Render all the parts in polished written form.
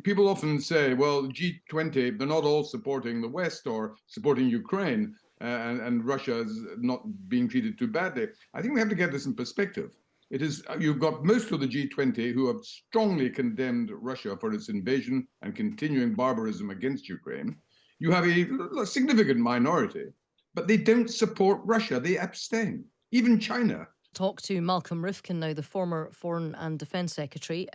people often say, well, G20, they're not all supporting the West or supporting Ukraine, and Russia is not being treated too badly. I think we have to get this in perspective. It is, you've got most of the G20 who have strongly condemned Russia for its invasion and continuing barbarism against Ukraine. You have a significant minority, but they don't support Russia. They abstain. Even China. Talk to Malcolm Rifkind now, the former Foreign and Defence Secretary.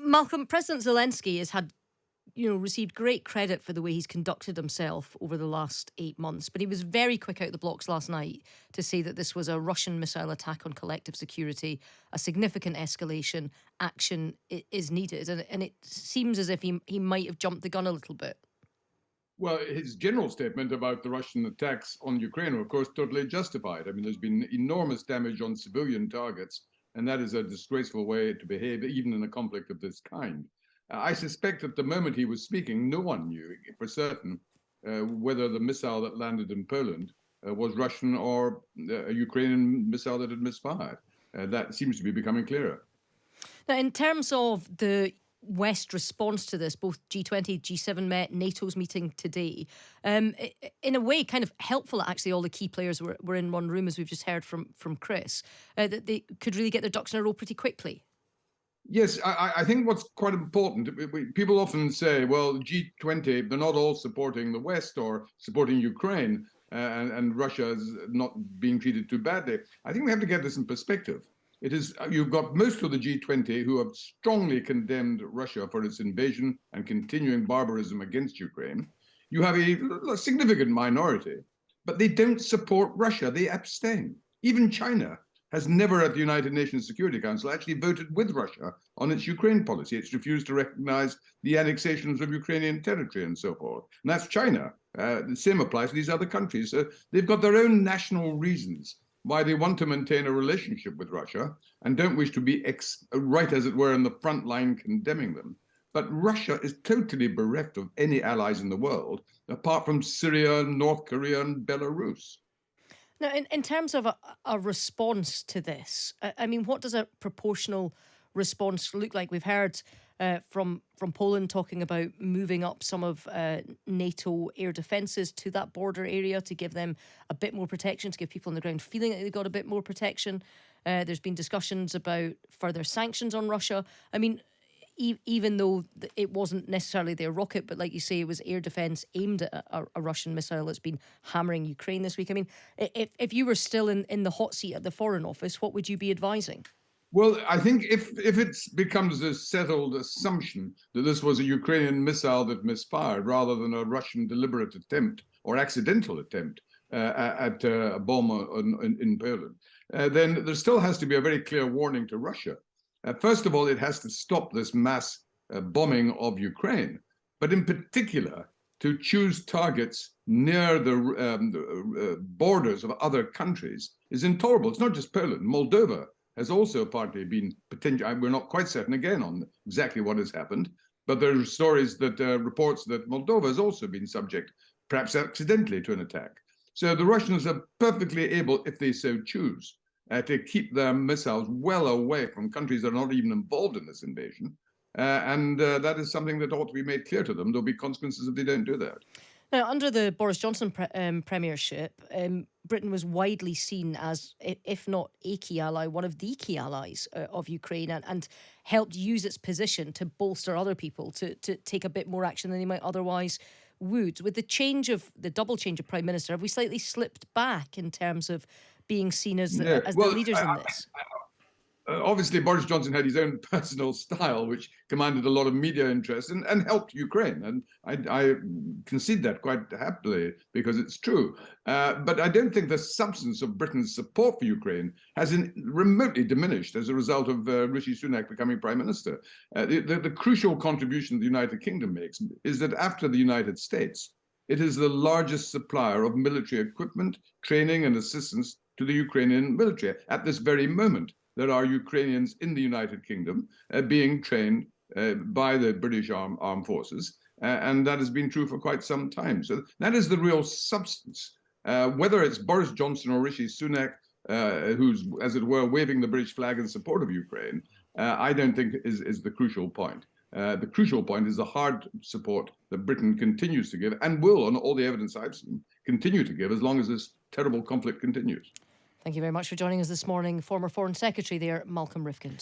Malcolm, President Zelensky has had, received great credit for the way he's conducted himself over the last 8 months, but he was very quick out the blocks last night to say that this was a Russian missile attack on collective security, a significant escalation, action is needed, and it seems as if he might have jumped the gun a little bit. Well, his general statement about the Russian attacks on Ukraine are, of course, totally justified. I mean, there's been enormous damage on civilian targets, and that is a disgraceful way to behave, even in a conflict of this kind. I suspect at the moment he was speaking, no one knew for certain whether the missile that landed in Poland was Russian or a Ukrainian missile that had misfired. That seems to be becoming clearer. Now, in terms of the West response to this, both G20, G7 met, NATO's meeting today, in a way kind of helpful that actually all the key players were in one room, as we've just heard from Chris, that they could really get their ducks in a row pretty quickly. Yes, I think what's quite important, people often say, well, G20, they're not all supporting the West or supporting Ukraine, and Russia is not being treated too badly. I think we have to get this in perspective. It is, you've got most of the G20 who have strongly condemned Russia for its invasion and continuing barbarism against Ukraine. You have a significant minority, but they don't support Russia. They abstain. Even China has never at the United Nations Security Council actually voted with Russia on its Ukraine policy. It's refused to recognize the annexations of Ukrainian territory and so forth. And that's China. The same applies to these other countries. So they've got their own national reasons why they want to maintain a relationship with Russia and don't wish to be right, as it were, in the front line condemning them. But Russia is totally bereft of any allies in the world, apart from Syria, North Korea, and Belarus. Now, in terms of a response to this, I mean, what does a proportional response look like? We've heard from Poland talking about moving up some of NATO air defences to that border area to give them a bit more protection, to give people on the ground feeling that they've got a bit more protection. There's been discussions about further sanctions on Russia. I mean, even though it wasn't necessarily their rocket, but like you say, it was air defence aimed at a Russian missile that's been hammering Ukraine this week. I mean, if you were still in the hot seat at the Foreign Office, what would you be advising? Well, I think if it becomes a settled assumption that this was a Ukrainian missile that misfired rather than a Russian deliberate attempt or accidental attempt at a bomb in Poland, then there still has to be a very clear warning to Russia. First of all, it has to stop this mass bombing of Ukraine, but in particular, to choose targets near the borders of other countries is intolerable. It's not just Poland. Moldova has also partly been potential. We're not quite certain again on exactly what has happened, but there are stories that reports that Moldova has also been subject, perhaps accidentally, to an attack. So the Russians are perfectly able, if they so choose, to keep their missiles well away from countries that are not even involved in this invasion. And that is something that ought to be made clear to them. There'll be consequences if they don't do that. Now, under the Boris Johnson premiership, Britain was widely seen as, if not a key ally, one of the key allies of Ukraine, and helped use its position to bolster other people to take a bit more action than they might otherwise would. With the double change of Prime Minister, have we slightly slipped back in terms of being seen as the leaders in this? Obviously, Boris Johnson had his own personal style, which commanded a lot of media interest and helped Ukraine. And I concede that quite happily because it's true. But I don't think the substance of Britain's support for Ukraine has remotely diminished as a result of Rishi Sunak becoming Prime Minister. The crucial contribution the United Kingdom makes is that after the United States, it is the largest supplier of military equipment, training, and assistance to the Ukrainian military at this very moment. There are Ukrainians in the United Kingdom being trained by the British armed forces, and that has been true for quite some time. So that is the real substance. Whether it's Boris Johnson or Rishi Sunak, who's, as it were, waving the British flag in support of Ukraine, I don't think is the crucial point. The crucial point is the hard support that Britain continues to give and will, on all the evidence I've seen, continue to give as long as this terrible conflict continues. Thank you very much for joining us this morning, former Foreign Secretary there, Malcolm Rifkind.